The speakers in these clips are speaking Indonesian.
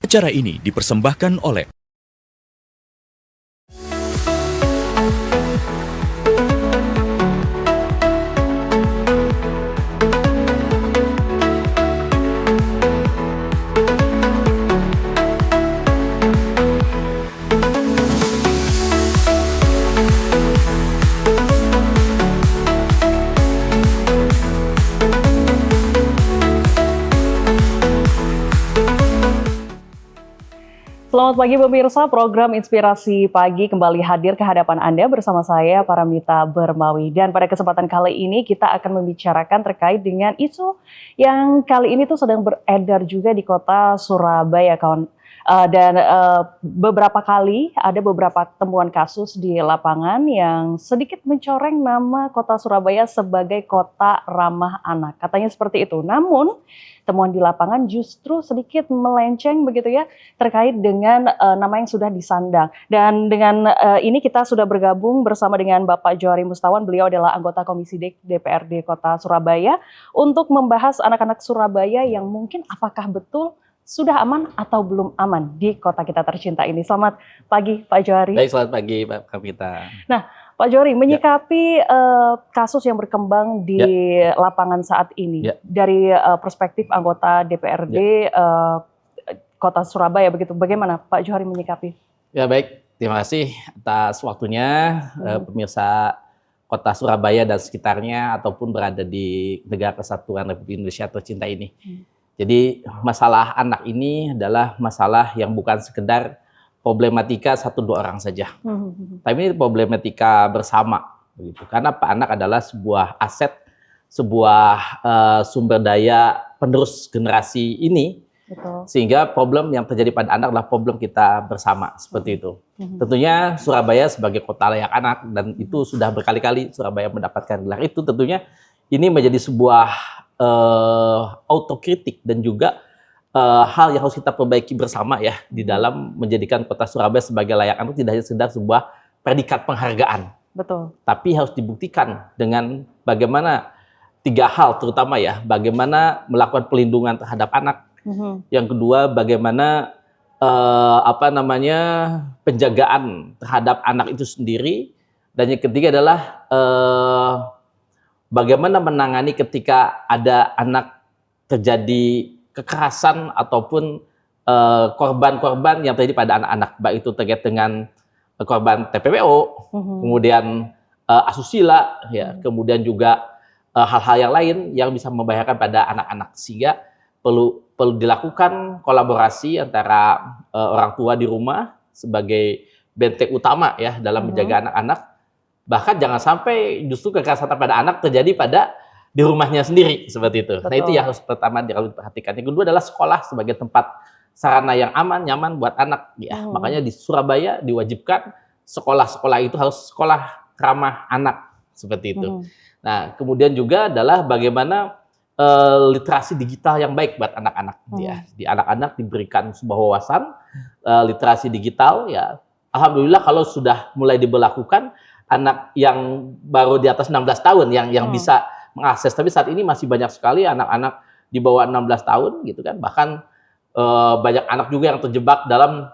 Acara ini dipersembahkan oleh Selamat pagi pemirsa, program Inspirasi Pagi kembali hadir ke hadapan Anda bersama saya Paramita Bermawi. Dan pada kesempatan kali ini kita akan membicarakan terkait dengan isu yang kali ini tuh sedang beredar juga di kota Surabaya, kawan. Beberapa kali ada beberapa temuan kasus di lapangan yang sedikit mencoreng nama kota Surabaya sebagai kota ramah anak. Katanya seperti itu. Namun temuan di lapangan justru sedikit melenceng begitu ya terkait dengan nama yang sudah disandang. Dan dengan ini kita sudah bergabung bersama dengan Bapak Johari Mustawan. Beliau adalah anggota Komisi DPRD Kota Surabaya untuk membahas anak-anak Surabaya yang mungkin apakah betul sudah aman atau belum aman di kota kita tercinta ini. Selamat pagi Pak Johari. Baik, selamat pagi Pak Kapita. Nah, Pak Johari, menyikapi kasus yang berkembang di lapangan saat ini dari perspektif anggota DPRD Kota Surabaya begitu, bagaimana Pak Johari menyikapi? Ya baik, terima kasih atas waktunya pemirsa Kota Surabaya dan sekitarnya ataupun berada di Negara Kesatuan Republik Indonesia tercinta ini. Jadi masalah anak ini adalah masalah yang bukan sekedar problematika 1-2 orang saja. Tapi ini problematika bersama, begitu. Karena anak adalah sebuah aset, sebuah sumber daya penerus generasi ini. Betul. Sehingga problem yang terjadi pada anak adalah problem kita bersama, seperti itu. Tentunya Surabaya sebagai kota layak anak, dan itu sudah berkali-kali Surabaya mendapatkan gelar itu, tentunya ini menjadi sebuah autokritik dan juga hal yang harus kita perbaiki bersama ya di dalam menjadikan kota Surabaya sebagai layak anak tidak hanya sekedar sebuah predikat penghargaan. Betul. Tapi harus dibuktikan dengan bagaimana 3 hal terutama ya, bagaimana melakukan pelindungan terhadap anak. Yang kedua, bagaimana penjagaan terhadap anak itu sendiri, dan yang ketiga adalah bagaimana menangani ketika ada anak terjadi kekerasan ataupun korban-korban yang terjadi pada anak-anak, baik itu terkait dengan korban TPPO, kemudian asusila, ya, kemudian juga hal-hal yang lain yang bisa membahayakan pada anak-anak, sehingga perlu dilakukan kolaborasi antara orang tua di rumah sebagai benteng utama ya dalam menjaga anak-anak. Bahkan jangan sampai justru kekerasan pada anak terjadi pada di rumahnya sendiri, seperti itu. Betul. Nah itu yang harus pertama harus diperhatikan. Yang kedua adalah sekolah sebagai tempat sarana yang aman, nyaman buat anak. Ya, makanya di Surabaya diwajibkan sekolah-sekolah itu harus sekolah ramah anak, seperti itu. Nah kemudian juga adalah bagaimana literasi digital yang baik buat anak-anak. Ya, di anak-anak diberikan sebuah wawasan literasi digital. Ya, alhamdulillah kalau sudah mulai diberlakukan, anak yang baru di atas 16 tahun yang bisa mengakses. Tapi saat ini masih banyak sekali anak-anak di bawah 16 tahun gitu kan. Bahkan banyak anak juga yang terjebak dalam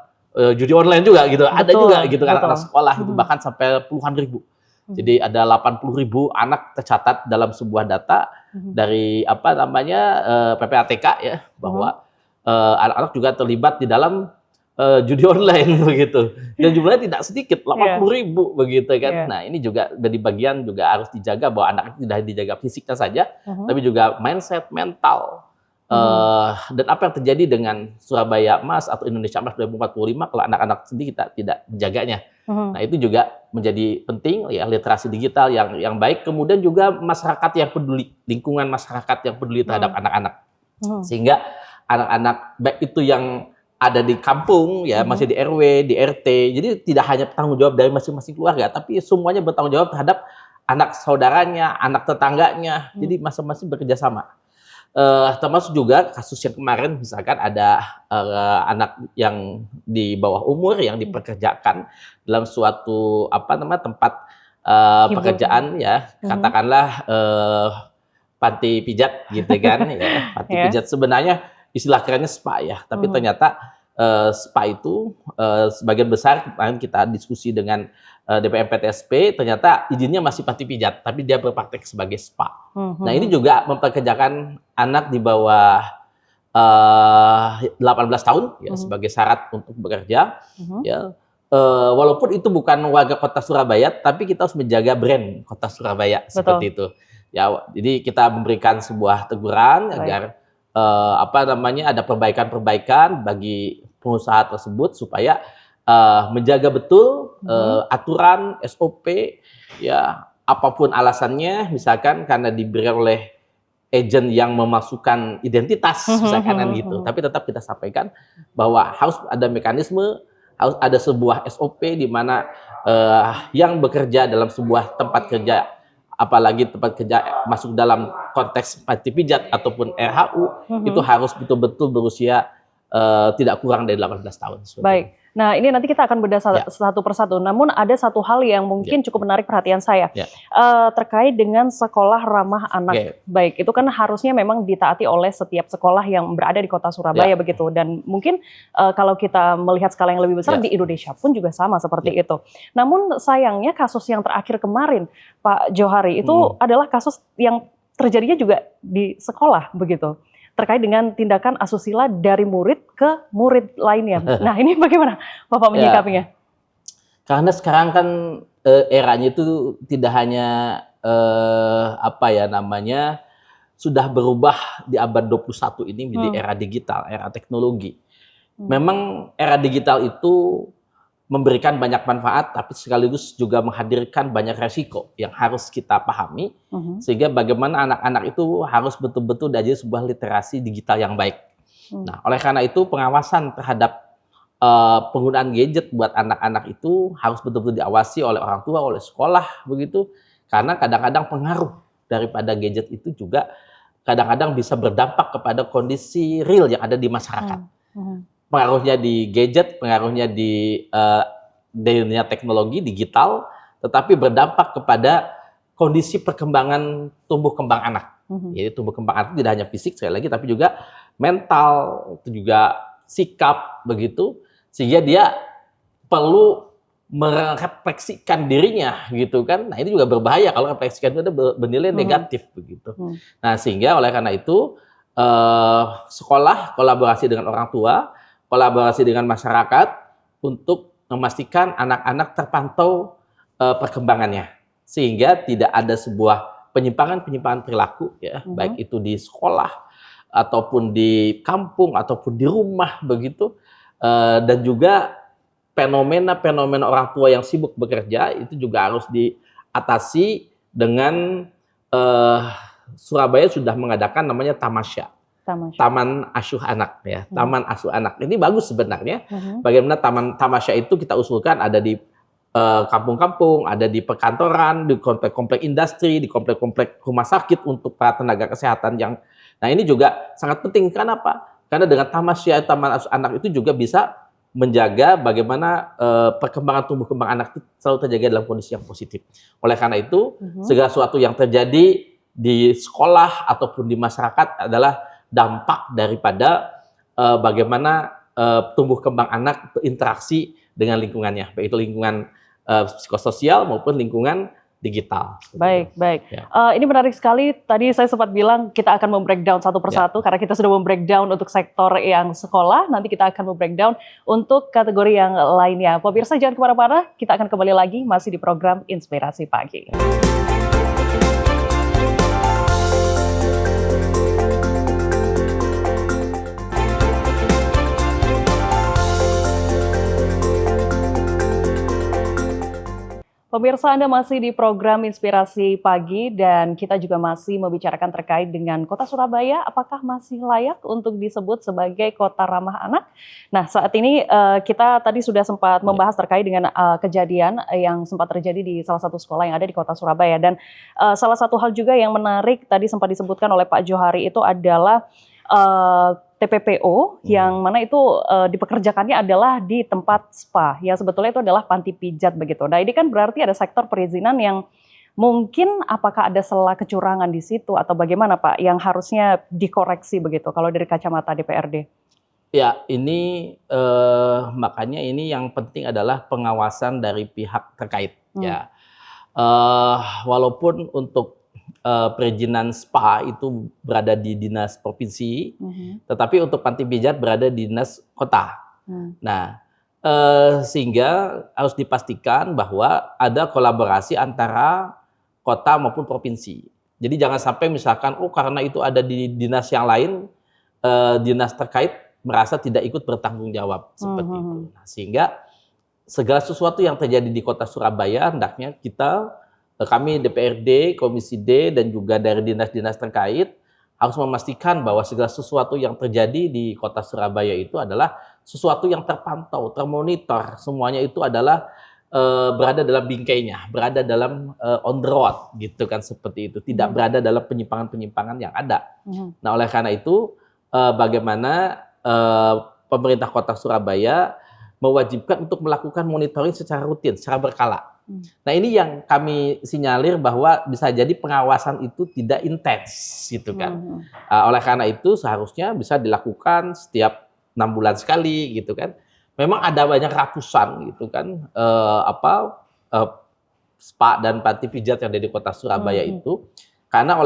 judi online juga gitu. Ada juga gitu kan anak-anak sekolah gitu, bahkan sampai puluhan ribu. Jadi ada 80.000 anak tercatat dalam sebuah data dari PPATK ya, bahwa anak-anak juga terlibat di dalam judi online begitu, dan jumlahnya tidak sedikit, 80.000 begitu kan. Nah ini juga dari bagian juga harus dijaga bahwa anak tidak dijaga fisiknya saja, tapi juga mindset, mental. Dan apa yang terjadi dengan Surabaya Emas atau Indonesia Emas 2045 kalau anak-anak sendiri kita tidak menjaganya. Nah itu juga menjadi penting ya, literasi digital yang baik, kemudian juga masyarakat yang peduli, lingkungan masyarakat yang peduli terhadap anak-anak, sehingga anak-anak baik itu yang ada di kampung ya, masih di RW, di RT. Jadi tidak hanya tanggung jawab dari masing-masing keluarga, tapi semuanya bertanggung jawab terhadap anak saudaranya, anak tetangganya. Jadi masing-masing bekerja sama. Termasuk juga kasus yang kemarin, misalkan ada anak yang di bawah umur yang dipekerjakan dalam suatu tempat pekerjaan ya, katakanlah panti pijat gitu kan ya. Panti pijat sebenarnya istilah kerennya spa ya, tapi ternyata spa itu sebagian besar kemarin kita diskusi dengan DPM PTSP, ternyata izinnya masih panti pijat, tapi dia berpraktek sebagai spa. Nah ini juga memperkerjakan anak di bawah 18 tahun ya, sebagai syarat untuk bekerja. Ya, walaupun itu bukan warga kota Surabaya, tapi kita harus menjaga brand kota Surabaya seperti itu. Ya, jadi kita memberikan sebuah teguran agar ada perbaikan-perbaikan bagi pengusaha tersebut supaya menjaga betul aturan SOP, ya apapun alasannya, misalkan karena diberi oleh agent yang memasukkan identitas, misalkan gitu. Tapi tetap kita sampaikan bahwa harus ada mekanisme, harus ada sebuah SOP di mana yang bekerja dalam sebuah tempat kerja, apalagi tempat kerja masuk dalam konteks panti pijat ataupun RHU, itu harus betul-betul berusia tidak kurang dari 18 tahun. Baik. Nah, ini nanti kita akan bedah satu persatu. Namun ada satu hal yang mungkin cukup menarik perhatian saya terkait dengan sekolah ramah anak. Baik, itu kan harusnya memang ditaati oleh setiap sekolah yang berada di kota Surabaya begitu. Dan mungkin kalau kita melihat skala yang lebih besar di Indonesia pun juga sama seperti itu. Namun sayangnya kasus yang terakhir kemarin, Pak Johari, itu adalah kasus yang terjadinya juga di sekolah begitu. Terkait dengan tindakan asusila dari murid ke murid lainnya. Nah, ini bagaimana Bapak menyikapinya? Karena sekarang kan eranya itu tidak hanya sudah berubah di abad 21 ini menjadi era digital, era teknologi. Memang era digital itu memberikan banyak manfaat, tapi sekaligus juga menghadirkan banyak resiko yang harus kita pahami, sehingga bagaimana anak-anak itu harus betul-betul diajari sebuah literasi digital yang baik. Nah, oleh karena itu pengawasan terhadap penggunaan gadget buat anak-anak itu harus betul-betul diawasi oleh orang tua, oleh sekolah, begitu. Karena kadang-kadang pengaruh daripada gadget itu juga kadang-kadang bisa berdampak kepada kondisi real yang ada di masyarakat. Pengaruhnya di gadget, pengaruhnya di dunia teknologi digital, tetapi berdampak kepada kondisi perkembangan tumbuh kembang anak. Jadi tumbuh kembang anak tidak hanya fisik sekali lagi, tapi juga mental, itu juga sikap begitu, sehingga dia perlu merefleksikan dirinya gitu kan. Nah ini juga berbahaya kalau refleksikan itu bernilai negatif begitu. Nah sehingga oleh karena itu sekolah kolaborasi dengan orang tua, kolaborasi dengan masyarakat untuk memastikan anak-anak terpantau perkembangannya, sehingga tidak ada sebuah penyimpangan perilaku ya, baik itu di sekolah ataupun di kampung ataupun di rumah begitu, dan juga fenomena orang tua yang sibuk bekerja itu juga harus diatasi dengan Surabaya sudah mengadakan namanya tamasya. Taman asuh anak ya, taman asuh anak. Ini bagus sebenarnya. Bagaimana tamasya itu kita usulkan ada di kampung-kampung, ada di perkantoran, di komplek-komplek industri, di komplek-komplek rumah sakit untuk para tenaga kesehatan yang. Nah ini juga sangat penting. Kenapa? Karena dengan tamasya taman asuh anak itu juga bisa menjaga bagaimana perkembangan tumbuh kembang anak itu selalu terjaga dalam kondisi yang positif. Oleh karena itu segala sesuatu yang terjadi di sekolah ataupun di masyarakat adalah dampak daripada bagaimana tumbuh kembang anak berinteraksi dengan lingkungannya, baik itu lingkungan psikososial maupun lingkungan digital. Baik. Ya. Ini menarik sekali. Tadi saya sempat bilang kita akan membreakdown satu persatu karena kita sudah membreakdown untuk sektor yang sekolah. Nanti kita akan membreakdown untuk kategori yang lainnya. Pemirsa jangan kemana-mana. Kita akan kembali lagi masih di program Inspirasi Pagi. Pemirsa, Anda masih di program Inspirasi Pagi dan kita juga masih membicarakan terkait dengan Kota Surabaya, apakah masih layak untuk disebut sebagai kota ramah anak? Nah, saat ini kita tadi sudah sempat membahas terkait dengan kejadian yang sempat terjadi di salah satu sekolah yang ada di Kota Surabaya, dan salah satu hal juga yang menarik tadi sempat disebutkan oleh Pak Johari itu adalah TPPO yang mana itu dipekerjakannya adalah di tempat spa yang sebetulnya itu adalah panti pijat begitu. Nah ini kan berarti ada sektor perizinan yang mungkin apakah ada celah kecurangan di situ atau bagaimana Pak yang harusnya dikoreksi begitu kalau dari kacamata DPRD? Ya, ini makanya ini yang penting adalah pengawasan dari pihak terkait ya. Walaupun untuk perizinan spa itu berada di dinas provinsi, tetapi untuk panti pijat berada di dinas kota. Nah, sehingga harus dipastikan bahwa ada kolaborasi antara kota maupun provinsi. Jadi jangan sampai misalkan, oh karena itu ada di dinas yang lain, dinas terkait merasa tidak ikut bertanggung jawab seperti itu. Nah, sehingga segala sesuatu yang terjadi di Kota Surabaya hendaknya kami DPRD, Komisi D dan juga dari dinas-dinas terkait harus memastikan bahwa segala sesuatu yang terjadi di Kota Surabaya itu adalah sesuatu yang terpantau, termonitor, semuanya itu adalah berada dalam bingkainya, berada dalam on the road gitu kan, seperti itu, tidak berada dalam penyimpangan-penyimpangan yang ada. Nah, oleh karena itu bagaimana pemerintah Kota Surabaya mewajibkan untuk melakukan monitoring secara rutin, secara berkala. Nah, ini yang kami sinyalir bahwa bisa jadi pengawasan itu tidak intens, gitu kan. Oleh karena itu seharusnya bisa dilakukan setiap 6 bulan sekali, gitu kan. Memang ada banyak ratusan, gitu kan, spa dan panti pijat yang ada di Kota Surabaya itu. Karena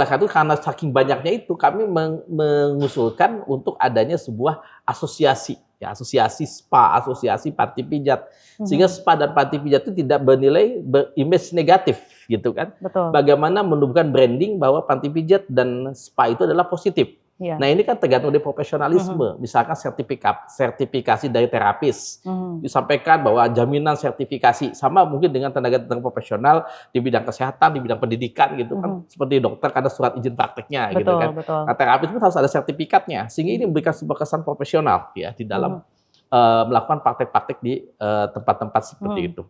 saking banyaknya itu kami mengusulkan untuk adanya sebuah asosiasi, ya, asosiasi spa, asosiasi panti pijat, sehingga spa dan panti pijat itu tidak berimage negatif, gitu kan. Betul. Bagaimana menumbuhkan branding bahwa panti pijat dan spa itu adalah positif. Ya. Nah, ini kan tergantung dari profesionalisme. Misalkan sertifikasi dari terapis, disampaikan bahwa jaminan sertifikasi sama mungkin dengan tenaga profesional di bidang kesehatan, di bidang pendidikan gitu kan, seperti dokter ada surat izin prakteknya, gitu kan. Betul. Nah, terapis pun harus ada sertifikatnya, sehingga ini memberikan sebuah kesan profesional ya di dalam melakukan praktek-praktek di tempat-tempat seperti itu.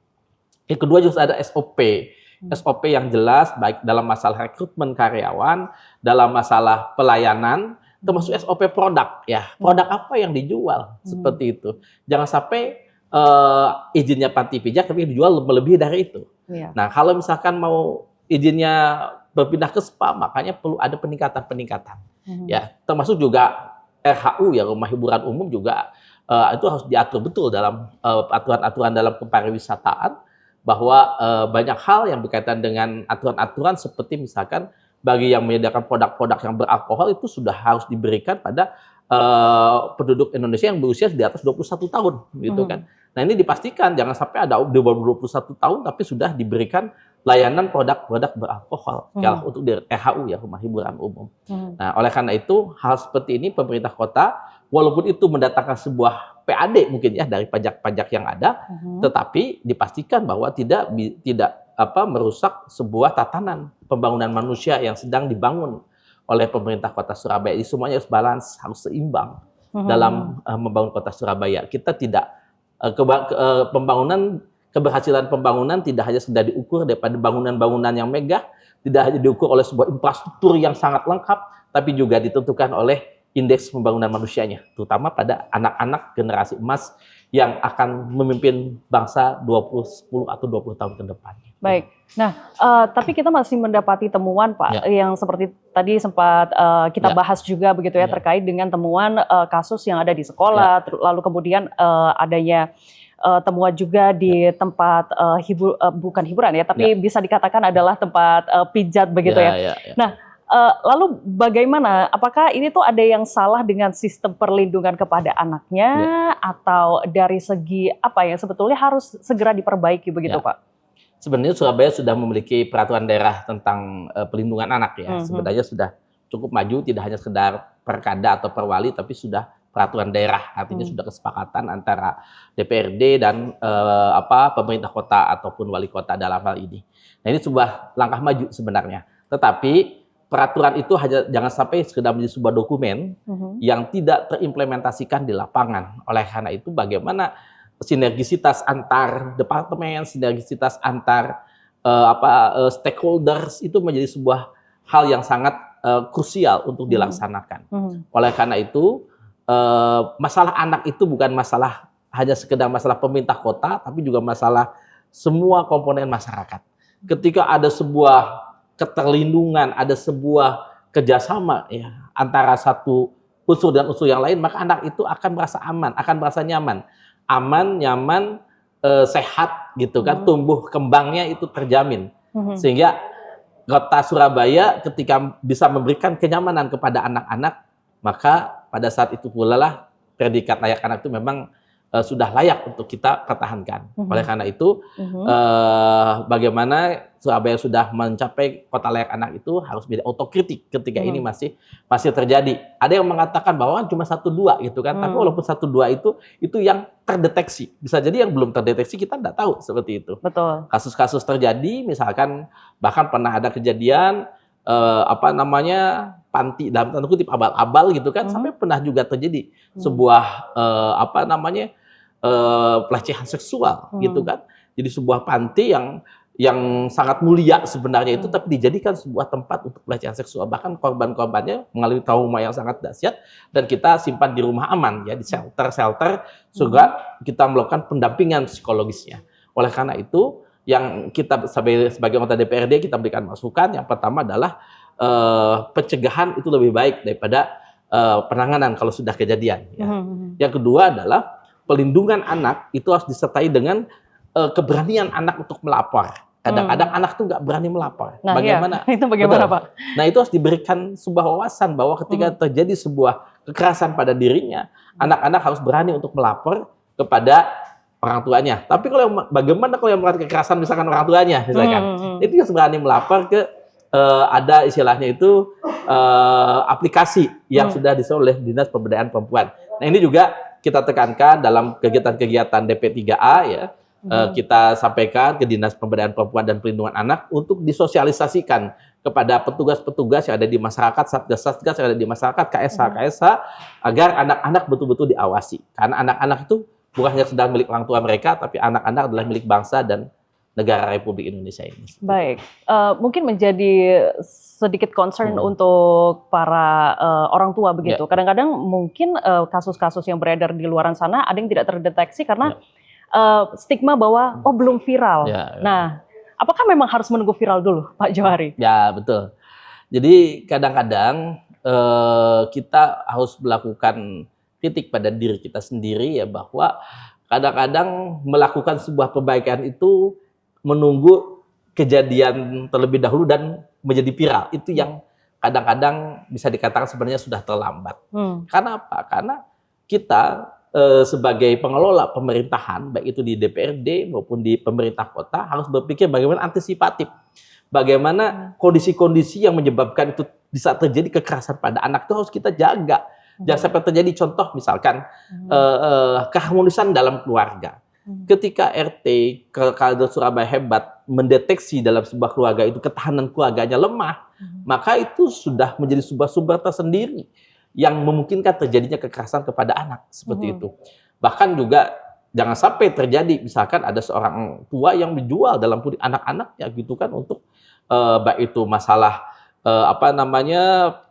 Yang kedua juga ada SOP yang jelas, baik dalam masalah rekrutmen karyawan, dalam masalah pelayanan, termasuk SOP produk, ya. Produk apa yang dijual, seperti itu. Jangan sampai izinnya panti pijat, tapi dijual lebih dari itu. Ya. Nah, kalau misalkan mau izinnya berpindah ke spa, makanya perlu ada peningkatan-peningkatan. Ya, termasuk juga RHU, ya, rumah hiburan umum juga itu harus diatur betul dalam aturan-aturan dalam kepariwisataan, bahwa banyak hal yang berkaitan dengan aturan-aturan seperti misalkan bagi yang menyediakan produk-produk yang beralkohol itu sudah harus diberikan pada penduduk Indonesia yang berusia di atas 21 tahun, gitu kan. Nah, ini dipastikan jangan sampai ada di bawah 21 tahun tapi sudah diberikan layanan produk-produk beralkohol untuk di RHU, ya, rumah hiburan umum. Nah, oleh karena itu hal seperti ini pemerintah kota walaupun itu mendatangkan sebuah PAD mungkin ya dari pajak-pajak yang ada, tetapi dipastikan bahwa tidak merusak sebuah tatanan pembangunan manusia yang sedang dibangun oleh pemerintah Kota Surabaya. Jadi semuanya harus balance, harus seimbang dalam membangun Kota Surabaya. Kita tidak keberhasilan pembangunan tidak hanya sekedar diukur daripada bangunan-bangunan yang megah, tidak hanya diukur oleh sebuah infrastruktur yang sangat lengkap, tapi juga ditentukan oleh indeks pembangunan manusianya, terutama pada anak-anak generasi emas yang akan memimpin bangsa 10 atau 20 tahun ke depan. Baik. Nah, tapi kita masih mendapati temuan, Pak, yang seperti tadi sempat kita bahas juga begitu ya, terkait dengan temuan kasus yang ada di sekolah, lalu kemudian adanya temuan juga di tempat bukan hiburan ya, tapi bisa dikatakan adalah tempat pijat begitu ya. Nah, lalu bagaimana? Apakah ini tuh ada yang salah dengan sistem perlindungan kepada anaknya atau dari segi apa yang sebetulnya harus segera diperbaiki begitu, Pak? Sebenarnya Surabaya sudah memiliki peraturan daerah tentang perlindungan anak ya. Sebenarnya sudah cukup maju, tidak hanya sekedar perkada atau perwali, tapi sudah peraturan daerah. Artinya sudah kesepakatan antara DPRD dan pemerintah kota ataupun wali kota dalam hal ini. Nah, ini sebuah langkah maju sebenarnya. Tetapi peraturan itu jangan sampai sekedar menjadi sebuah dokumen yang tidak terimplementasikan di lapangan. Oleh karena itu bagaimana sinergisitas antar departemen, sinergisitas antar stakeholders itu menjadi sebuah hal yang sangat krusial untuk dilaksanakan. Oleh karena itu masalah anak itu bukan masalah hanya sekedar masalah pemerintah kota, tapi juga masalah semua komponen masyarakat. Ketika ada sebuah keterlindungan, ada sebuah kerjasama ya antara satu unsur dan unsur yang lain, maka anak itu akan merasa aman, akan merasa nyaman, nyaman, sehat gitu kan, tumbuh kembangnya itu terjamin. Sehingga Kota Surabaya ketika bisa memberikan kenyamanan kepada anak-anak, maka pada saat itu pula lah predikat layak anak itu memang sudah layak untuk kita pertahankan. Oleh karena itu, bagaimana Surabaya sudah mencapai kota layak anak itu harus menjadi otokritik ketika ini masih terjadi. Ada yang mengatakan bahwa cuma 1-2 gitu kan, tapi walaupun 1-2 itu yang terdeteksi. Bisa jadi yang belum terdeteksi kita tidak tahu seperti itu. Betul. Kasus-kasus terjadi, misalkan bahkan pernah ada kejadian panti dalam tanda kutip abal-abal gitu kan, sampai pernah juga terjadi sebuah pelecehan seksual gitu kan. Jadi sebuah panti yang sangat mulia sebenarnya itu, tapi dijadikan sebuah tempat untuk pelecehan seksual. Bahkan korban-korbannya mengalami trauma yang sangat dahsyat, dan kita simpan di rumah aman ya, di shelter juga kita melakukan pendampingan psikologisnya. Oleh karena itu, yang kita sebagai anggota DPRD kita berikan masukan, yang pertama adalah pencegahan itu lebih baik daripada penanganan kalau sudah kejadian ya. Yang kedua adalah pelindungan anak itu harus disertai dengan keberanian anak untuk melapor. Kadang-kadang anak tuh nggak berani melapor. Nah, bagaimana? Iya. Itu bagaimana, Betul. Pak? Nah, itu harus diberikan sebuah wawasan bahwa ketika terjadi sebuah kekerasan pada dirinya, anak-anak harus berani untuk melapor kepada orang tuanya. Tapi bagaimana kalau yang melakukan kekerasan misalkan orang tuanya, misalkan, itu harus berani melapor ke ada istilahnya itu aplikasi yang sudah disusun oleh Dinas Pemberdayaan Perempuan. Nah, ini juga kita tekankan dalam kegiatan-kegiatan DP3A ya. Kita sampaikan ke Dinas Pemberdayaan Perempuan dan Perlindungan Anak untuk disosialisasikan kepada petugas-petugas yang ada di masyarakat, satgas-satgas yang ada di masyarakat, KSH, agar anak-anak betul-betul diawasi. Karena anak-anak itu bukan hanya sedang milik orang tua mereka, tapi anak-anak adalah milik bangsa dan negara Republik Indonesia ini. Baik, mungkin menjadi sedikit concern untuk para orang tua begitu. Kadang-kadang mungkin kasus-kasus yang beredar di luaran sana ada yang tidak terdeteksi karena stigma bahwa belum viral. Nah, apakah memang harus menunggu viral dulu, Pak Johari? Ya, betul. Jadi kadang-kadang kita harus melakukan kritik pada diri kita sendiri ya, bahwa kadang-kadang melakukan sebuah perbaikan itu menunggu kejadian terlebih dahulu dan menjadi viral. Itu yang kadang-kadang bisa dikatakan sebenarnya sudah terlambat. Karena apa? Karena kita sebagai pengelola pemerintahan, baik itu di DPRD maupun di pemerintah kota, harus berpikir bagaimana antisipatif. Bagaimana kondisi-kondisi yang menyebabkan itu bisa terjadi kekerasan pada anak itu harus kita jaga. Jangan sampai terjadi contoh misalkan keharmonisan dalam keluarga. Ketika RT Kader Surabaya Hebat mendeteksi dalam sebuah keluarga itu ketahanan keluarganya lemah, maka itu sudah menjadi sebuah sumber tersendiri yang memungkinkan terjadinya kekerasan kepada anak seperti itu. Bahkan juga jangan sampai terjadi misalkan ada seorang tua yang menjual dalam anak-anaknya gitu kan untuk baik itu masalah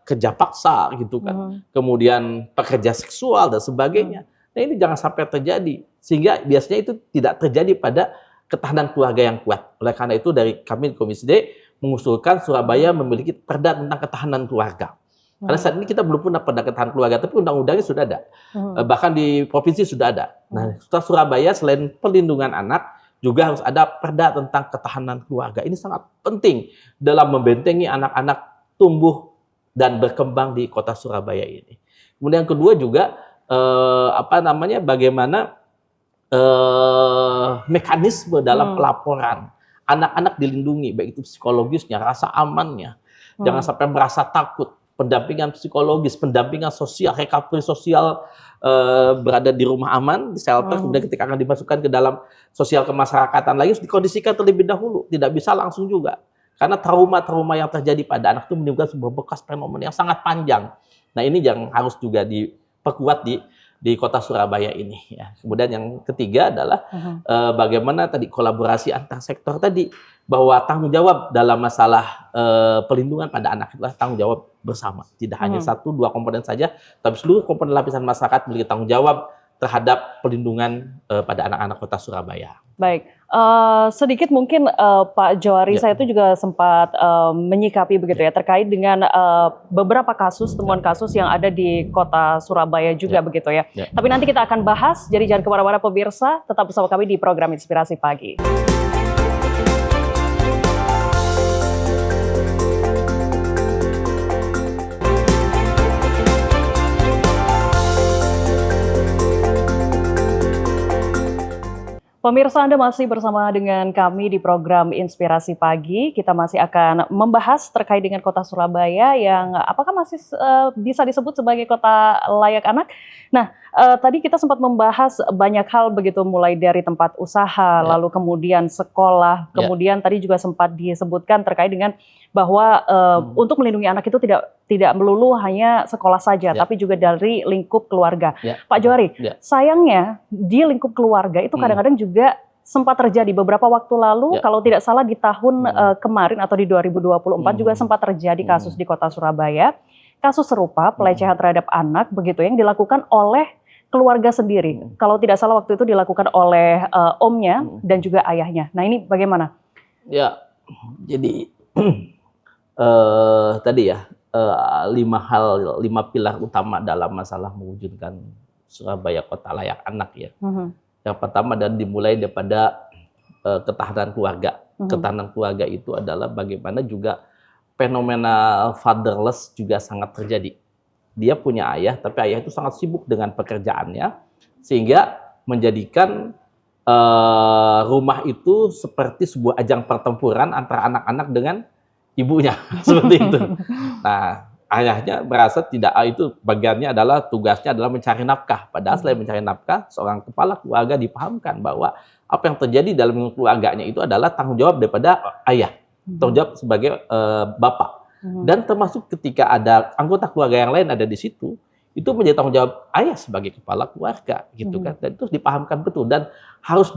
kerja paksa gitu kan, kemudian pekerja seksual dan sebagainya. Nah, ini jangan sampai terjadi, sehingga biasanya itu tidak terjadi pada ketahanan keluarga yang kuat. Oleh karena itu dari kami Komisi D mengusulkan Surabaya memiliki perda tentang ketahanan keluarga. Karena saat ini kita belum punya perda ketahanan keluarga, tapi undang-undangnya sudah ada. Bahkan di provinsi sudah ada. Nah, Surabaya selain perlindungan anak, juga harus ada perda tentang ketahanan keluarga. Ini sangat penting dalam membentengi anak-anak tumbuh dan berkembang di kota Surabaya ini. Kemudian yang kedua juga bagaimana mekanisme dalam pelaporan. Anak-anak dilindungi, baik itu psikologisnya, rasa amannya. Jangan sampai merasa takut. Pendampingan psikologis, pendampingan sosial, recovery sosial berada di rumah aman, di shelter, kemudian ketika akan dimasukkan ke dalam sosial kemasyarakatan lagi, harus dikondisikan terlebih dahulu. Tidak bisa langsung juga. Karena trauma-trauma yang terjadi pada anak itu menimbulkan sebuah bekas fenomen yang sangat panjang. Nah, ini yang harus juga diperkuat di kota Surabaya ini. Ya. Kemudian yang ketiga adalah bagaimana tadi kolaborasi antar sektor tadi, bahwa tanggung jawab dalam masalah pelindungan pada anak adalah tanggung jawab bersama. Tidak hanya 1-2 komponen saja, tapi seluruh komponen lapisan masyarakat memiliki tanggung jawab terhadap pelindungan pada anak-anak kota Surabaya. Baik, sedikit mungkin Pak Johari, Ya. saya itu juga sempat menyikapi begitu ya terkait dengan beberapa kasus, temuan kasus yang ada di kota Surabaya juga Ya. begitu ya. Ya. Tapi nanti kita akan bahas, jadi jangan kemana-mana pemirsa, tetap bersama kami di program Inspirasi Pagi. Pemirsa, Anda masih bersama dengan kami di program Inspirasi Pagi. Kita masih akan membahas terkait dengan kota Surabaya yang apakah masih bisa disebut sebagai kota layak anak. Nah, tadi kita sempat membahas banyak hal begitu, mulai dari tempat usaha, lalu kemudian sekolah, kemudian tadi juga sempat disebutkan terkait dengan bahwa untuk melindungi anak itu tidak melulu hanya sekolah saja, tapi juga dari lingkup keluarga. Pak Johari, sayangnya di lingkup keluarga itu kadang-kadang juga sempat terjadi beberapa waktu lalu, kalau tidak salah di tahun kemarin atau di 2024 juga sempat terjadi kasus di kota Surabaya, kasus serupa pelecehan terhadap anak begitu yang dilakukan oleh keluarga sendiri. Kalau tidak salah waktu itu dilakukan oleh omnya dan juga ayahnya. Nah, ini bagaimana? Ya, jadi tadi ya 5 pilar utama dalam masalah mewujudkan Surabaya kota layak anak ya. Yang pertama dan dimulai daripada ketahanan keluarga. Ketahanan keluarga itu adalah bagaimana juga fenomena fatherless juga sangat terjadi. Dia punya ayah, tapi ayah itu sangat sibuk dengan pekerjaannya, sehingga menjadikan rumah itu seperti sebuah ajang pertempuran antara anak-anak dengan ibunya, seperti itu. Nah, ayahnya merasa tidak, itu bagiannya adalah tugasnya adalah mencari nafkah. Padahal selain mencari nafkah, seorang kepala keluarga dipahamkan bahwa apa yang terjadi dalam keluarganya itu adalah tanggung jawab daripada ayah, tanggung jawab sebagai bapak. Dan termasuk ketika ada anggota keluarga yang lain ada di situ, itu menjadi tanggung jawab ayah sebagai kepala keluarga, gitu kan. Dan itu dipahamkan betul dan harus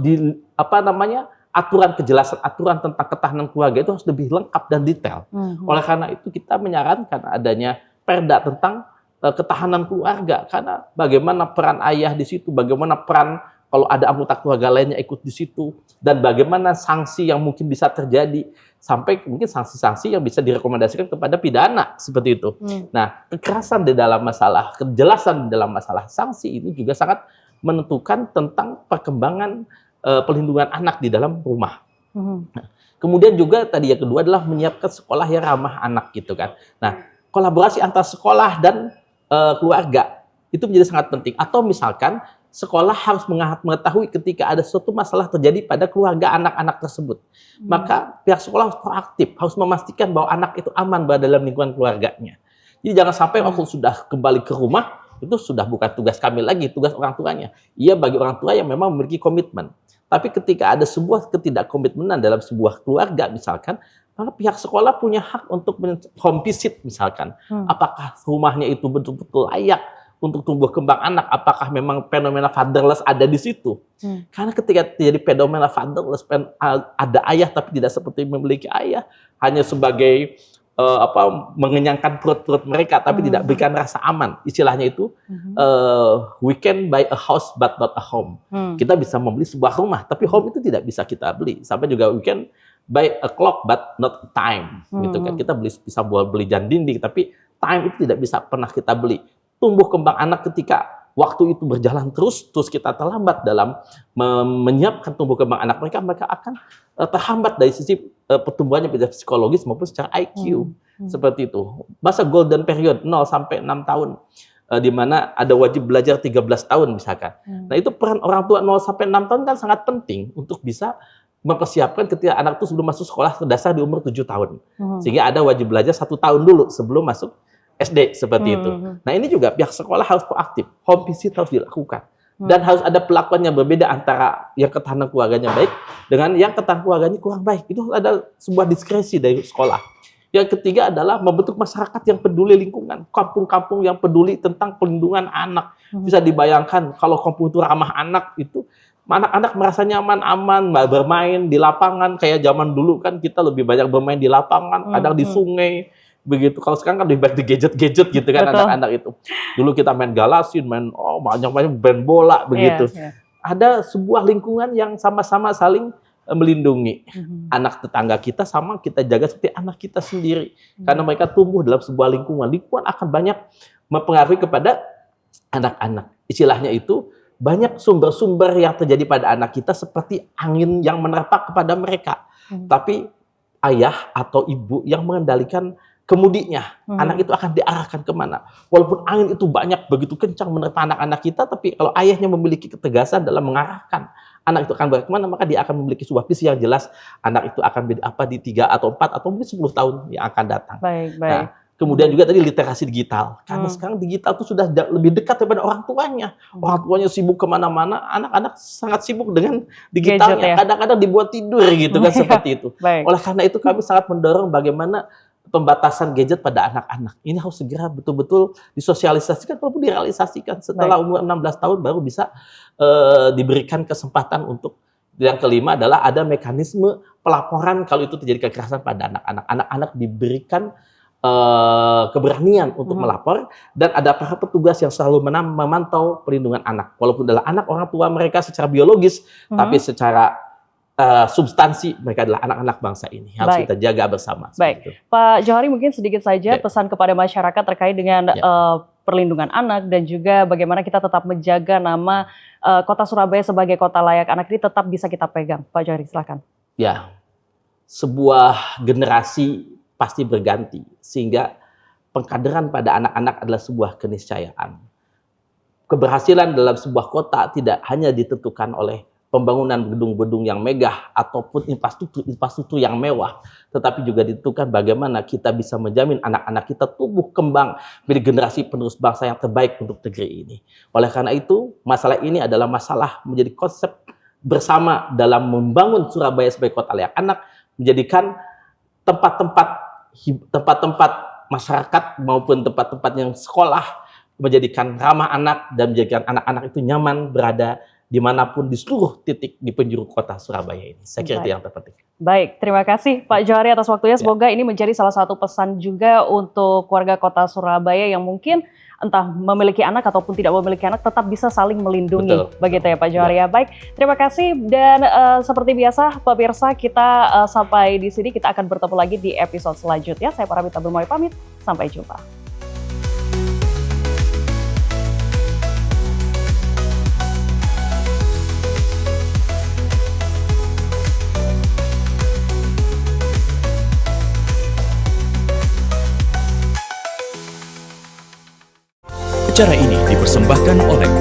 aturan kejelasan aturan tentang ketahanan keluarga itu harus lebih lengkap dan detail. Oleh karena itu kita menyarankan adanya perda tentang ketahanan keluarga, karena bagaimana peran ayah di situ, bagaimana peran kalau ada anggota keluarga lainnya ikut di situ, dan bagaimana sanksi yang mungkin bisa terjadi sampai mungkin sanksi-sanksi yang bisa direkomendasikan kepada pidana seperti itu. Nah, kekerasan di dalam masalah kejelasan di dalam masalah sanksi ini juga sangat menentukan tentang perkembangan pelindungan anak di dalam rumah. Nah, kemudian juga tadi yang kedua adalah menyiapkan sekolah yang ramah anak gitu kan. Nah, kolaborasi antara sekolah dan keluarga itu menjadi sangat penting. Atau misalkan sekolah harus mengetahui ketika ada suatu masalah terjadi pada keluarga anak-anak tersebut. Maka pihak sekolah harus proaktif, harus memastikan bahwa anak itu aman berada dalam lingkungan keluarganya. Jadi jangan sampai waktu sudah kembali ke rumah, itu sudah bukan tugas kami lagi, tugas orang tuanya. Iya, bagi orang tua yang memang memiliki komitmen. Tapi ketika ada sebuah ketidakkomitmenan dalam sebuah keluarga misalkan, maka pihak sekolah punya hak untuk home visit misalkan. Apakah rumahnya itu betul-betul layak untuk tumbuh kembang anak? Apakah memang fenomena fatherless ada di situ? Karena ketika terjadi fenomena fatherless, ada ayah tapi tidak seperti memiliki ayah, hanya sebagai mengenyangkan perut-perut mereka, tapi tidak berikan rasa aman. Istilahnya itu, we can buy a house but not a home. Kita bisa membeli sebuah rumah, tapi home itu tidak bisa kita beli. Sampai juga we can buy a clock but not time. Gitu kan. Kita bisa beli jam dinding, tapi time itu tidak bisa pernah kita beli. Tumbuh kembang anak ketika waktu itu berjalan terus kita terlambat dalam menyiapkan tumbuh kembang anak mereka akan terhambat dari sisi pertumbuhannya psikologis maupun secara IQ. Seperti itu. Masa golden period 0 sampai 6 tahun di mana ada wajib belajar 13 tahun misalkan. Nah, itu peran orang tua 0 sampai 6 tahun kan sangat penting untuk bisa mempersiapkan ketika anak itu sebelum masuk sekolah dasar di umur 7 tahun. Sehingga ada wajib belajar 1 tahun dulu sebelum masuk SD seperti itu. Nah, ini juga pihak sekolah harus proaktif. Home visit harus dilakukan. Dan harus ada pelakuan yang berbeda antara yang ketahanan keluarganya baik dengan yang ketahanan keluarganya kurang baik. Itu ada sebuah diskresi dari sekolah. Yang ketiga adalah membentuk masyarakat yang peduli lingkungan. Kampung-kampung yang peduli tentang pelindungan anak. Bisa dibayangkan kalau kampung itu ramah anak, itu anak-anak merasa nyaman, aman, bermain di lapangan. Kayak zaman dulu kan kita lebih banyak bermain di lapangan, kadang di sungai. Begitu. Kalau sekarang kan lebih banyak di gadget-gadget gitu kan anak-anak itu. Dulu kita main galasin, main banyak-banyak main bola begitu. ada sebuah lingkungan yang sama-sama saling melindungi. Anak tetangga kita sama kita jaga seperti anak kita sendiri. Karena mereka tumbuh dalam sebuah lingkungan. Lingkungan akan banyak mempengaruhi kepada anak-anak. Istilahnya itu, banyak sumber-sumber yang terjadi pada anak kita seperti angin yang menerpa kepada mereka. Tapi ayah atau ibu yang mengendalikan kemudinya, anak itu akan diarahkan kemana. Walaupun angin itu banyak, begitu kencang menerpa anak-anak kita, tapi kalau ayahnya memiliki ketegasan dalam mengarahkan anak itu akan bagaimana, maka dia akan memiliki sebuah visi yang jelas. Anak itu akan menjadi apa di 3 atau 4 atau mungkin 10 tahun yang akan datang. Nah, kemudian juga tadi literasi digital. Karena sekarang digital itu sudah lebih dekat daripada orang tuanya. Orang tuanya sibuk kemana-mana, anak-anak sangat sibuk dengan digitalnya. Kadang-kadang dibuat tidur gitu kan, seperti itu. Oleh karena itu kami sangat mendorong bagaimana pembatasan gadget pada anak-anak. Ini harus segera betul-betul disosialisasikan, walaupun direalisasikan. Setelah umur 16 tahun baru bisa diberikan kesempatan untuk. Yang kelima adalah ada mekanisme pelaporan kalau itu terjadi kekerasan pada anak-anak. Anak-anak diberikan keberanian untuk melapor, dan ada para petugas yang selalu memantau perlindungan anak. Walaupun adalah anak orang tua mereka secara biologis, tapi secara substansi mereka adalah anak-anak bangsa ini. Harus kita jaga bersama. Baik, Pak Johari, mungkin sedikit saja pesan kepada masyarakat terkait dengan perlindungan anak dan juga bagaimana kita tetap menjaga nama Kota Surabaya sebagai kota layak anak ini tetap bisa kita pegang. Pak Johari, silakan. Ya, sebuah generasi pasti berganti, sehingga pengkaderan pada anak-anak adalah sebuah keniscayaan. Keberhasilan dalam sebuah kota tidak hanya ditentukan oleh pembangunan gedung-gedung yang megah ataupun infrastruktur yang mewah, tetapi juga ditentukan bagaimana kita bisa menjamin anak-anak kita tumbuh kembang menjadi generasi penerus bangsa yang terbaik untuk negeri ini. Oleh karena itu, masalah ini adalah masalah menjadi konsep bersama dalam membangun Surabaya sebagai kota layak anak, menjadikan tempat-tempat masyarakat maupun tempat-tempat yang sekolah menjadikan ramah anak dan menjadikan anak-anak itu nyaman berada dimanapun di seluruh titik di penjuru kota Surabaya ini. Saya kira itu yang terpenting. Baik, terima kasih Pak Johari atas waktunya. Semoga ini menjadi salah satu pesan juga untuk warga kota Surabaya yang mungkin entah memiliki anak ataupun tidak memiliki anak tetap bisa saling melindungi. Begitu ya Pak Johari ya. Baik, terima kasih dan seperti biasa pemirsa kita sampai di sini, kita akan bertemu lagi di episode selanjutnya. Saya Paramita Burmawi pamit, sampai jumpa. Acara ini dipersembahkan oleh